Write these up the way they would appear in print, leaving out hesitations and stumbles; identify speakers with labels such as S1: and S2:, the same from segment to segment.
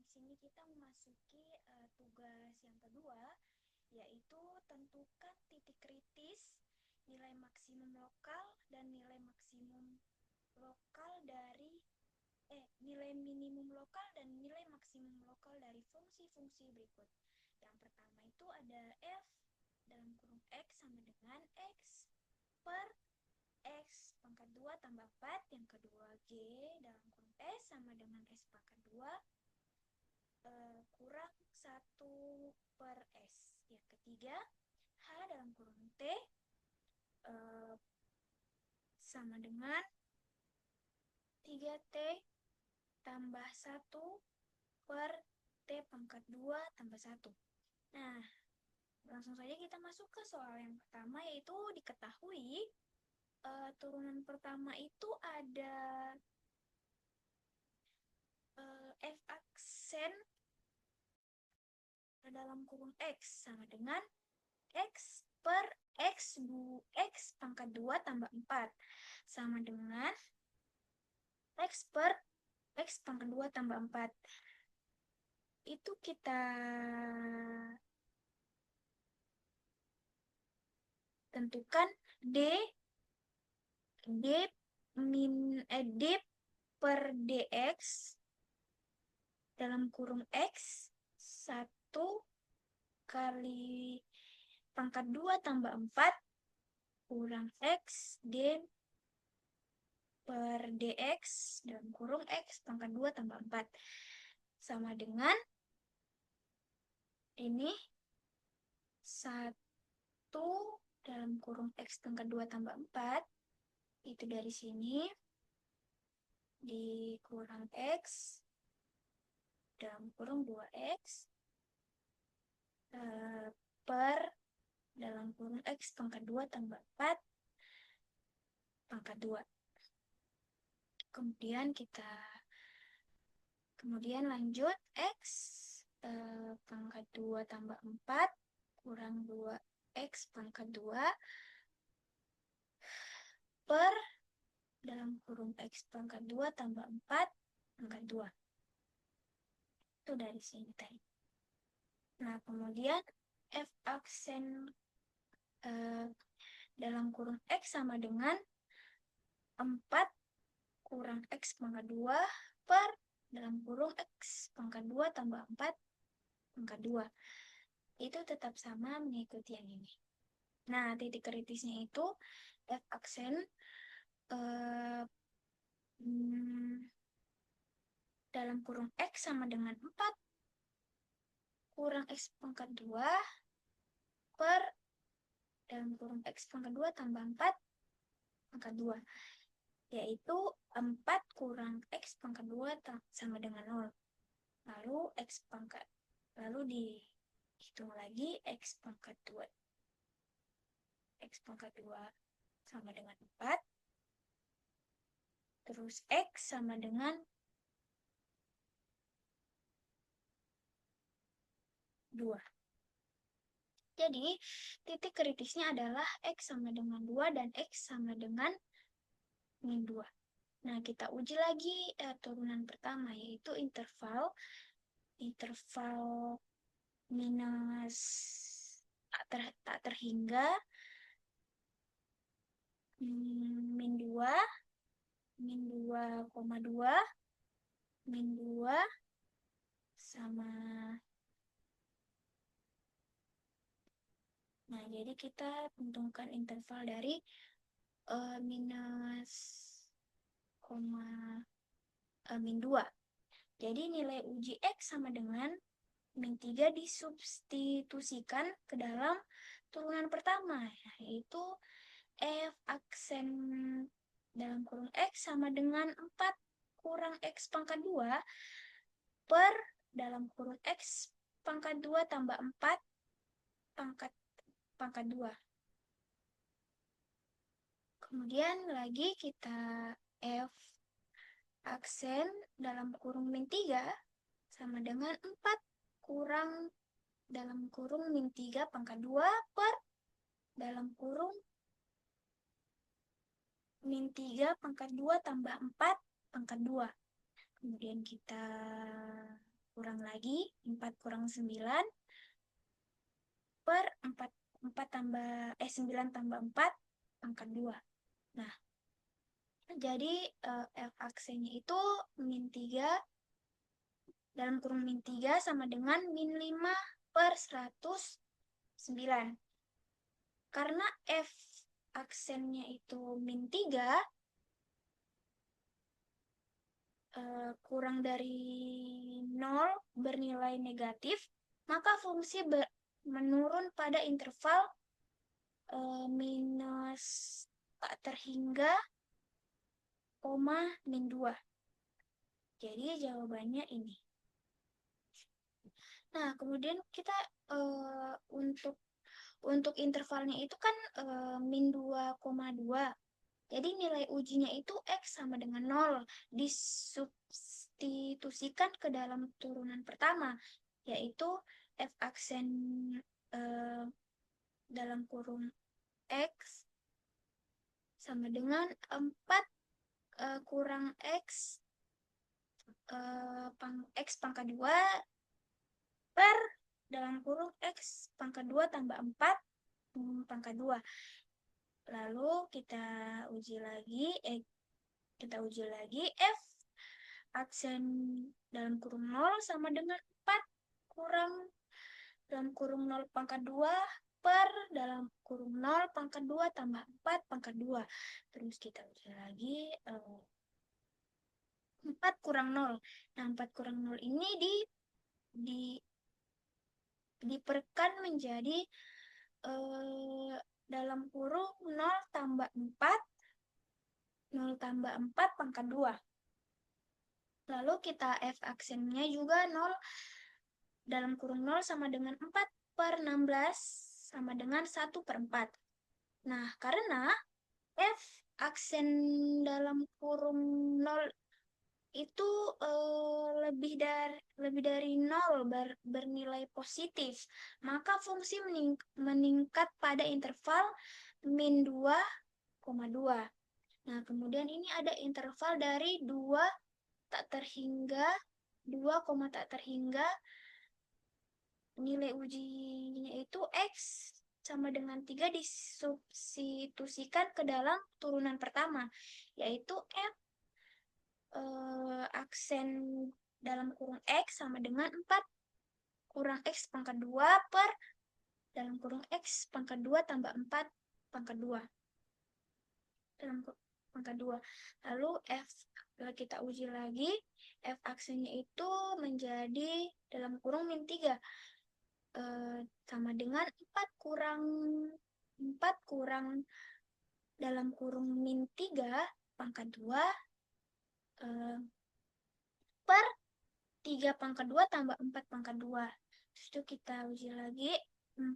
S1: sini kita memasuki tugas yang kedua, yaitu tentukan titik kritis, nilai maksimum lokal dan nilai maksimum lokal dari nilai minimum lokal dan nilai maksimum lokal dari fungsi-fungsi berikut. Yang pertama itu ada f dalam kurung x sama dengan x per x pangkat 2 tambah 4. Yang kedua g dalam kurung s sama dengan s pangkat 2 kurang 1 per s. Yang ketiga h dalam kurung t sama dengan 3t tambah 1 per t pangkat 2 tambah 1. Nah, langsung saja kita masuk ke soal yang pertama, yaitu diketahui turunan pertama itu ada f aksen dalam kurung x sama dengan x per x pangkat 2 tambah 4 sama dengan x per x pangkat 2 tambah 4. Itu kita tentukan d d per dx dalam kurung x 1 kali pangkat 2 tambah 4 kurang x d per dx dalam kurung x pangkat 2 tambah 4 sama dengan ini 1 dalam kurung x pangkat 2 tambah 4 itu dari sini dikurang x dalam kurung 2x per dalam kurung x pangkat 2 tambah 4 pangkat 2. Kemudian lanjut x pangkat 2 tambah 4 kurang 2x pangkat 2 per dalam kurung x pangkat 2 tambah 4 pangkat 2. Itu dari sini tadi. Nah, kemudian f aksen dalam kurung x sama dengan 4 kurang x pangkat 2 per dalam kurung x pangkat 2 tambah 4 pangkat 2. Itu tetap sama mengikuti yang ini. Nah, titik kritisnya itu f aksen dalam kurung x sama dengan 4 kurang x pangkat 2 per dalam kurung x pangkat 2 tambah 4 pangkat 2. Yaitu 4 kurang x pangkat 2 sama dengan 0. Lalu dihitung lagi x pangkat 2. X pangkat 2 sama dengan 4. Terus x sama dengan 2. Jadi, titik kritisnya adalah x sama dengan 2 dan x sama dengan min 2. Nah, kita uji lagi turunan pertama, yaitu interval minus tak terhingga min 2, min 2,2, min 2 sama. Nah, jadi kita tentukan interval dari minus min 2. Jadi nilai uji x sama dengan min 3 disubstitusikan ke dalam turunan pertama, yaitu f aksen dalam kurung x sama dengan 4 kurang x pangkat 2 per dalam kurung x pangkat 2 tambah 4 pangkat 2. Kemudian lagi kita f aksen dalam kurung min 3 sama dengan 4 kurang dalam kurung min 3 pangkat 2 per dalam kurung min 3 pangkat 2 tambah 4 pangkat 2. Kemudian kita kurang lagi 4 kurang 9 per 4 tambah 9 tambah 4 pangkat 2. Nah, jadi F aksennya itu min 3 dalam kurung min 3 sama dengan min 5 per 109. Karena F aksennya itu min 3, kurang dari 0 bernilai negatif, maka fungsi menurun pada interval minus tak terhingga, min 2. Jadi jawabannya ini. Nah, kemudian kita untuk intervalnya itu kan min 2,2. Jadi nilai ujinya itu X sama dengan 0. Disubstitusikan ke dalam turunan pertama, yaitu F aksen dalam kurung X sama dengan 4 kurang X X pangkat 2 per dalam kurung X pangkat 2 tambah 4 pangkat 2. Lalu kita uji lagi F aksen dalam kurung 0 sama dengan 4 kurang dalam kurung 0 pangkat 2 per dalam kurung 0 pangkat 2 tambah 4 pangkat 2. Terus kita uji lagi 4 kurang 0. Nah, 4 kurang 0 ini diperkan menjadi dalam kurung 0 tambah 4 pangkat 2. Lalu kita F aksennya juga 0 dalam kurung 0 sama dengan 4 per 16 sama dengan 1 per 4. Nah, karena F aksen dalam kurung 0 itu lebih dari 0 bernilai positif, maka fungsi meningkat pada interval min 2,2. Nah, kemudian ini ada interval dari 2 tak terhingga 2, tak terhingga nilai ujinya itu X sama dengan 3 disubstitusikan ke dalam turunan pertama, yaitu F aksen dalam kurung X sama dengan 4 kurang X pangkat 2 per dalam kurung X pangkat 2 tambah 4 pangkat 2 dalam pangkat 2. Lalu kita uji lagi, F aksennya itu menjadi dalam kurung min 3 sama dengan 4 kurang dalam kurung min 3 pangkat 2 per 3 pangkat 2 tambah 4 pangkat 2. Terus itu kita uji lagi 4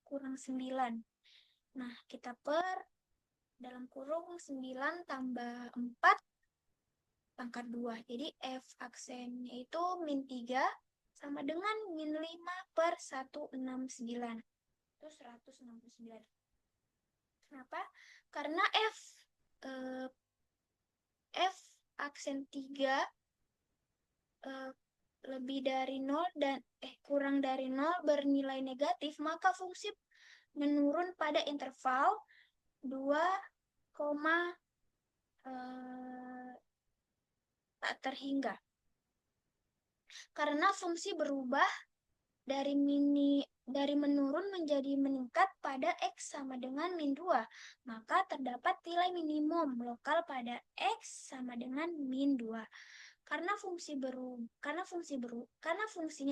S1: kurang 9. Nah, kita per dalam kurung 9 tambah 4 pangkat 2. Jadi F aksennya itu min 3 sama dengan min 5 per 169. Itu 169. Kenapa? Karena F aksen 3 lebih dari 0 dan kurang dari 0 bernilai negatif, maka fungsi menurun pada interval 2, tak terhingga. Karena fungsi berubah dari menurun menjadi meningkat pada X sama dengan min 2, maka terdapat nilai minimum lokal pada X sama dengan min 2. Karena fungsinya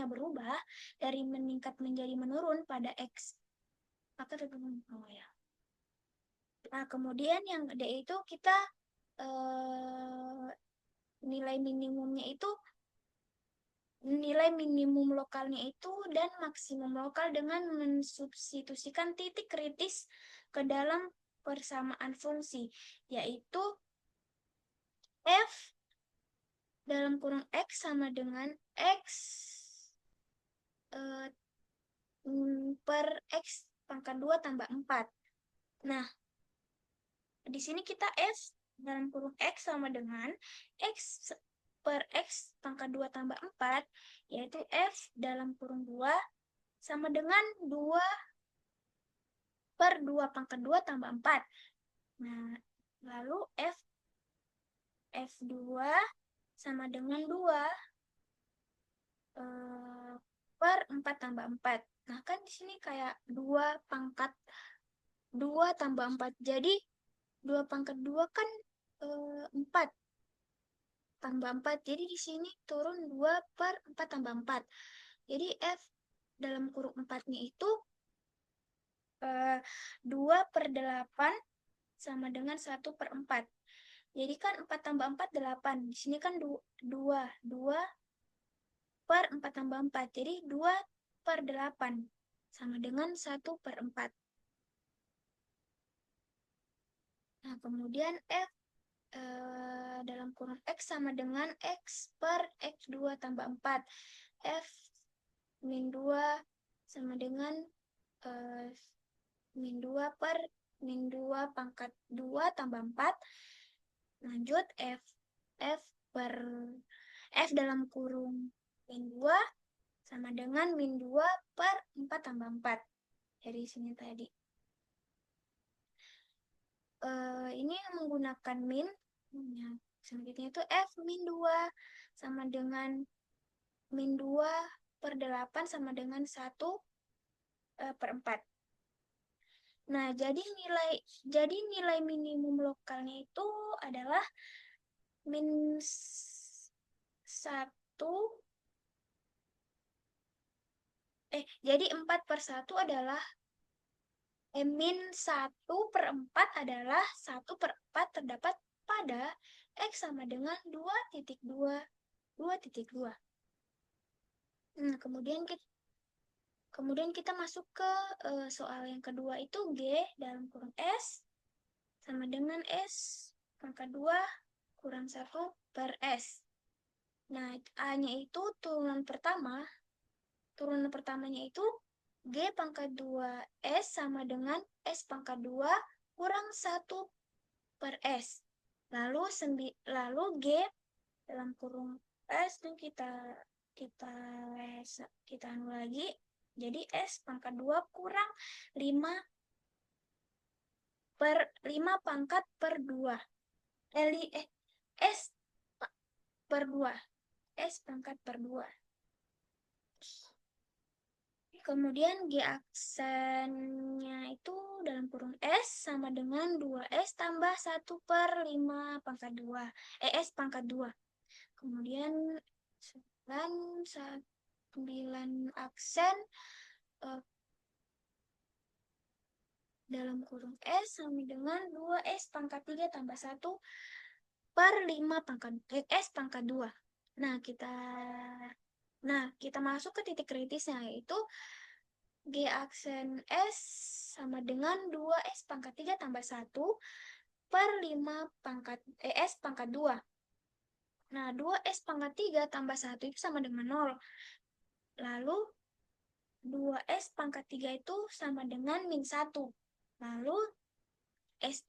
S1: berubah dari meningkat menjadi menurun pada X, maka ya. Nah, kemudian yang D itu kita nilai minimum lokalnya itu dan maksimum lokal dengan mensubstitusikan titik kritis ke dalam persamaan fungsi, yaitu F dalam kurung X sama dengan X per X pangkat 2 tambah 4. Nah, di sini kita F dalam kurung X sama dengan X per X pangkat 2 tambah 4, yaitu F dalam kurung 2 sama dengan 2 per 2 pangkat 2 tambah 4. Nah, lalu F2 sama dengan 2 per 4 tambah 4. Nah, kan di sini kayak 2 pangkat 2 tambah 4. Jadi 2 pangkat 2 kan 4 tambah 4. Jadi di sini turun 2 per 4 tambah 4. Jadi F dalam kurung 4-nya itu 2 per 8 sama dengan 1 per 4. Jadi kan 4 tambah 4, 8. Di sini kan 2 per 4 tambah 4. Jadi 2 per 8 sama dengan 1 per 4. Nah, kemudian F dalam kurung X sama dengan X per X2 tambah 4. F min 2 sama dengan min 2 per min 2 pangkat 2 tambah 4. Lanjut F per F dalam kurung min 2 sama dengan min 2 per 4 tambah 4. Dari sini tadi. Ini menggunakan min. Selanjutnya itu F min 2 sama dengan min 2 per 8 sama dengan 1 per 4. Nah, jadi nilai minimum lokalnya itu adalah min 1. Jadi 4 per 1 adalah min 1 per 4 adalah 1 per 4 terdapat pada X sama dengan 2,2. 2,2. Nah, kemudian kita masuk ke soal yang kedua itu G dalam kurung S sama dengan S pangkat 2 kurang 1 per S. Nah, A-nya itu turunan pertamanya itu G pangkat 2 S sama dengan S pangkat 2 kurang 1 per S. Lalu G dalam kurung S dan kita anu lagi. Jadi S pangkat 2 kurang 5 pangkat per 2. S per 2. S pangkat per 2. Kemudian G aksennya itu dalam kurung S sama dengan 2S tambah 1 per 5 pangkat 2. S pangkat 2. Kemudian 9 aksen dalam kurung S sama dengan 2S pangkat 3 tambah 1 per 5 pangkat S pangkat 2. Nah, kita masuk ke titik kritisnya, yaitu G aksen S sama dengan 2S pangkat 3 tambah 1 per 5 pangkat S pangkat 2. Nah, 2S pangkat 3 tambah 1 itu sama dengan 0. Lalu 2S pangkat 3 itu sama dengan min 1. Lalu S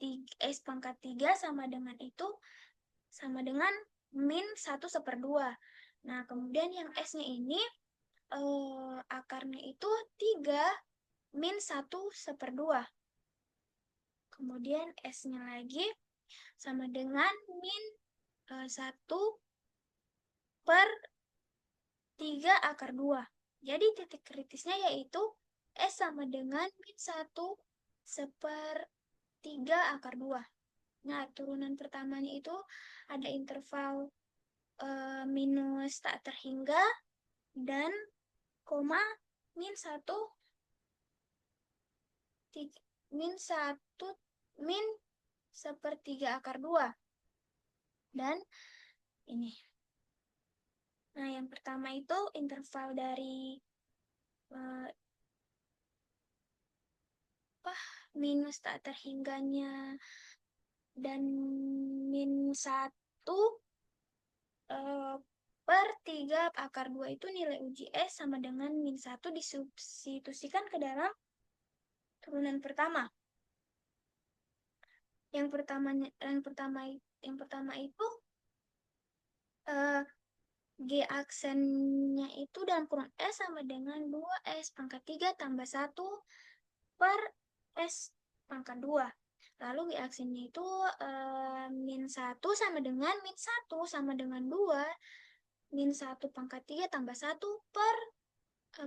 S1: pangkat 3 sama dengan itu sama dengan min 1 seper 2. Nah, kemudian yang S-nya ini akarnya itu 3 min 1 seper 2. Kemudian S-nya lagi sama dengan min 1 per 3 akar 2. Jadi titik kritisnya yaitu S sama dengan min 1 seper 3 akar 2. Nah, turunan pertamanya itu ada interval minus tak terhingga dan koma min 1 min sepertiga akar 2. Dan ini. Nah, yang pertama itu interval dari minus tak terhingganya dan min 1 per 3 akar 2 itu nilai uji S sama dengan min 1 disubstitusikan ke dalam turunan pertama. Yang pertama itu G aksennya itu dalam kurung S sama dengan 2S pangkat 3 tambah 1 per S pangkat 2. Lalu G aksennya itu min 1 sama dengan min 1 sama dengan 2. Min 1 pangkat 3 tambah 1 per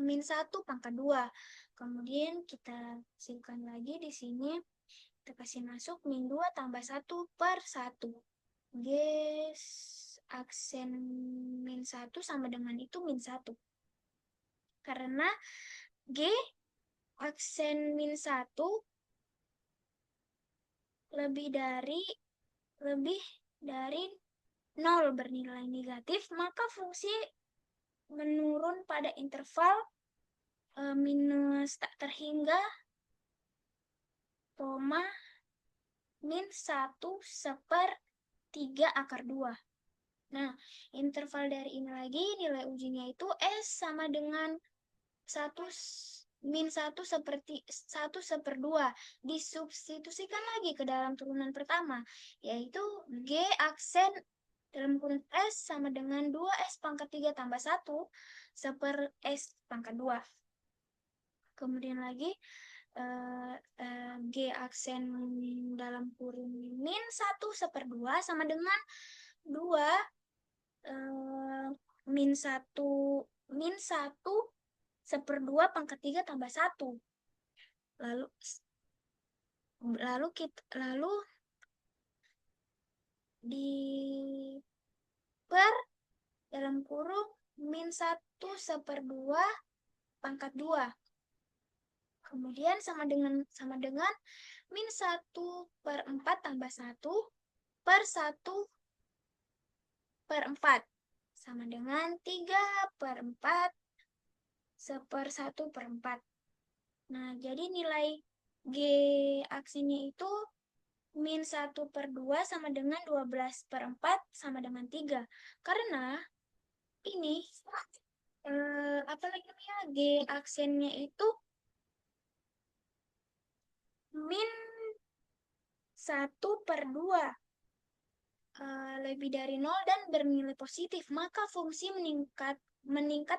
S1: min 1 pangkat 2. Kemudian kita simpan lagi di sini. Kita kasih masuk min 2 tambah 1 per 1. G aksen min 1 sama dengan itu min 1. Karena G aksen min 1 lebih dari 0 bernilai negatif, maka fungsi menurun pada interval minus tak terhingga, koma, min 1 seper 3 akar 2. Nah, interval dari ini lagi nilai ujinya itu S sama dengan 1 min 1 seperti 1 seper 2. Disubstitusikan lagi ke dalam turunan pertama, yaitu G aksen dalam kurung S sama dengan 2S pangkat 3 tambah 1 seper S pangkat 2. Kemudian lagi G aksen dalam kurung min 1 seper 2 sama dengan 2 min 1 seper 2 pangkat 3 tambah 1. Lalu di per dalam kurung min 1 seper 2 pangkat 2. Kemudian sama dengan min 1 per 4 tambah 1 per 1 per 4. Sama dengan 3 per 4 seper 1 per 4. Nah, jadi nilai G aksinya itu min 1 per 2 sama dengan 12 per 4 sama dengan 3. Karena ini, apa lagi namanya, G aksennya itu min 1 per 2 lebih dari 0 dan bernilai positif, maka fungsi meningkat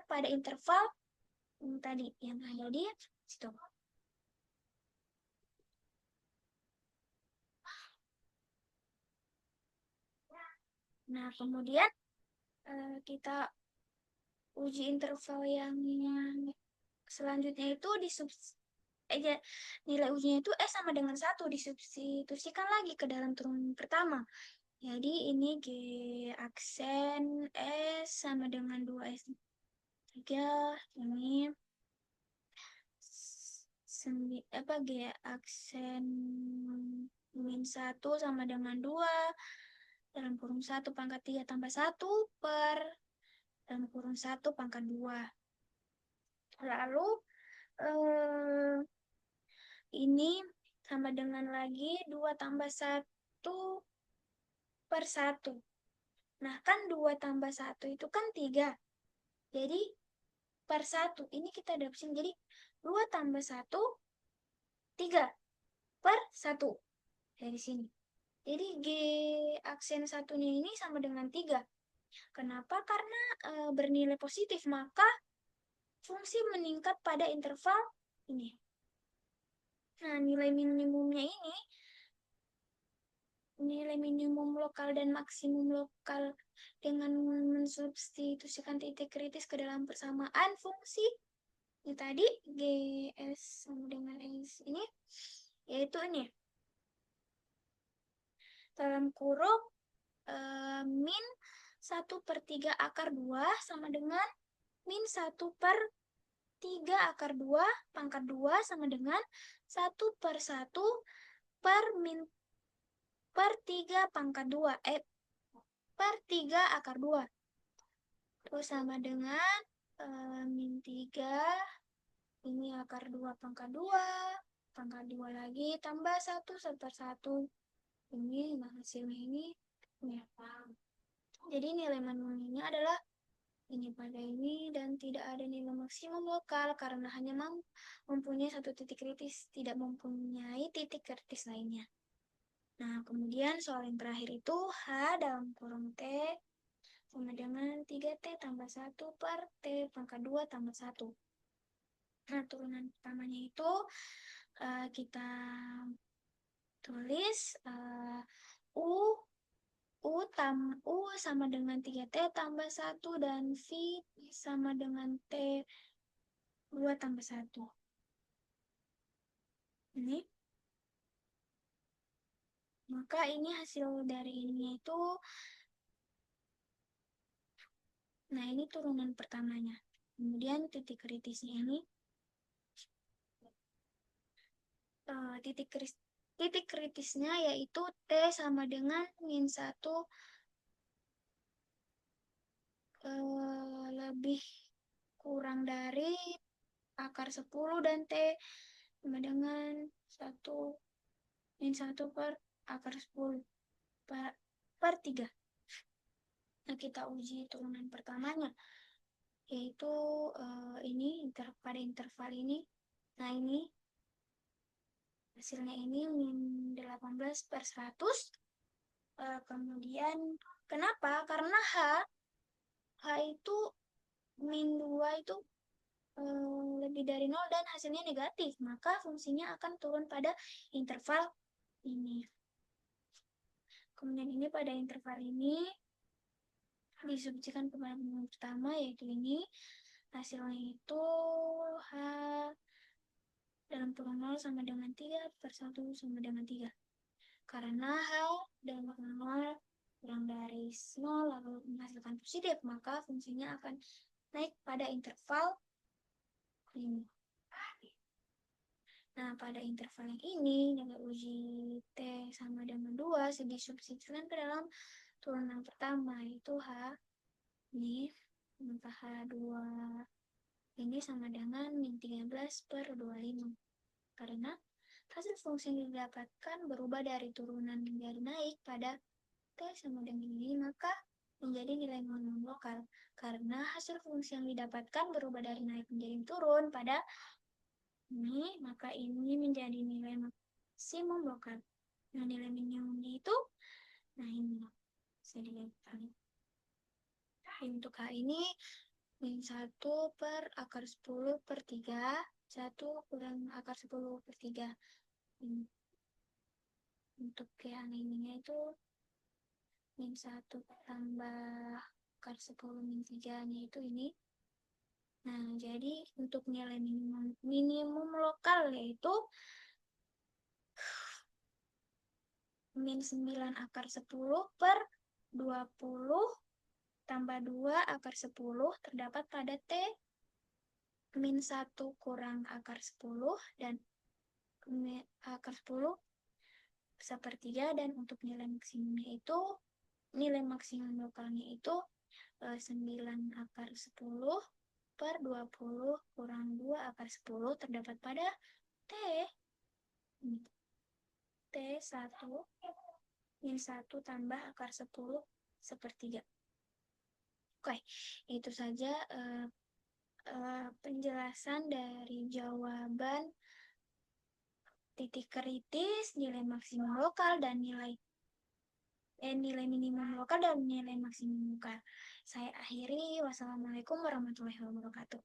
S1: pada interval tadi yang ada di situ. Nah, kemudian kita uji interval yang selanjutnya itu nilai ujinya itu S sama dengan 1, disubstitusikan lagi ke dalam turunan pertama. Jadi ini G aksen S sama dengan 2S 3, ini G aksen min 1 sama dengan 2 dalam kurung 1 pangkat 3 tambah 1 per dalam kurung 1 pangkat 2. Lalu ini sama dengan lagi 2 tambah 1 per 1. Nah, kan 2 tambah 1 itu kan 3. Jadi per 1. Ini kita dapetin jadi 2 tambah 1, 3 per 1. Dari sini. Jadi G aksen satunya ini sama dengan 3. Kenapa? Karena bernilai positif, maka fungsi meningkat pada interval ini. Nah, nilai minimumnya ini, nilai minimum lokal dan maksimum lokal dengan mensubstitusikan titik kritis ke dalam persamaan fungsi ini tadi GS sama dengan S ini, yaitu ini dalam kurung min 1 per 3 akar 2 sama dengan min 1 per 3 akar 2 pangkat 2 sama dengan 1 per 1 per min per 3 pangkat 2 per 3 akar 2. Terus sama dengan min 3, ini akar 2 pangkat 2, pangkat 2 lagi tambah 1 seper 1. Ini hasilnya ini. Jadi nilai manualnya adalah ini pada ini dan tidak ada nilai maksimum lokal karena hanya mempunyai satu titik kritis, tidak mempunyai titik kritis lainnya. Nah, kemudian soal yang terakhir itu H dalam kurung T sama dengan 3T tambah 1 per T pangkat 2 tambah 1. Nah, turunan pertamanya itu kita tulis U U sama dengan 3T tambah 1 dan V sama dengan T 2 tambah 1. Ini. Maka ini hasil dari ini itu, nah ini turunan pertamanya. Kemudian titik kritisnya ini, titik kritisnya yaitu T sama dengan min 1 lebih kurang dari akar 10 dan T sama dengan 1 min 1 per akar 10 per 3. Nah, kita uji turunan pertamanya, yaitu ini pada interval ini. Nah, ini hasilnya ini min 18 per 100. Kemudian, kenapa? Karena H itu min 2 itu lebih dari 0 dan hasilnya negatif. Maka fungsinya akan turun pada interval ini. Kemudian ini pada interval ini disubstitusikan kepada penurunan pertama, yaitu ini. Hasilnya itu H dalam kurung 0 sama dengan 3 per 1 sama dengan 3. Karena H dalam kurung 0 kurang dari 0 lalu menghasilkan positif, maka fungsinya akan naik pada interval ini. Nah, pada interval yang ini, nilai uji T sama dengan 2 disubstitusikan ke dalam turunan pertama, yaitu H ini, maka H2 ini sama dengan min 13 per 25. Karena hasil fungsi yang didapatkan berubah dari turunan menjadi naik pada T sama dengan ini, maka menjadi nilai minimum lokal. Karena hasil fungsi yang didapatkan berubah dari naik menjadi turun pada ini, maka ini menjadi nilai maksimum lokal. Nah, nilai minimumnya itu, nah ini bisa dilihat. Untuk H ini, min 1 per akar 10 per 3, 1 kurang akar 10 per 3. Untuk yang ininya itu, min 1 tambah akar 10 min 3-nya itu ini. Nah, jadi untuk nilai minimum lokal yaitu min 9 akar 10 per 20 tambah 2 akar 10 terdapat pada T min 1 kurang akar 10 dan akar 10 sepertiga, dan untuk nilai maksimumnya itu, nilai maksimum lokalnya itu 9 akar 10 per 20 kurang 2 akar 10 terdapat pada T. T1 min 1 tambah akar 10 sepertiga. Oke, itu saja penjelasan dari jawaban titik kritis, nilai maksimum lokal, dan nilai minimum lokal dan nilai maksimum lokal. Saya akhiri. Wassalamualaikum warahmatullahi wabarakatuh.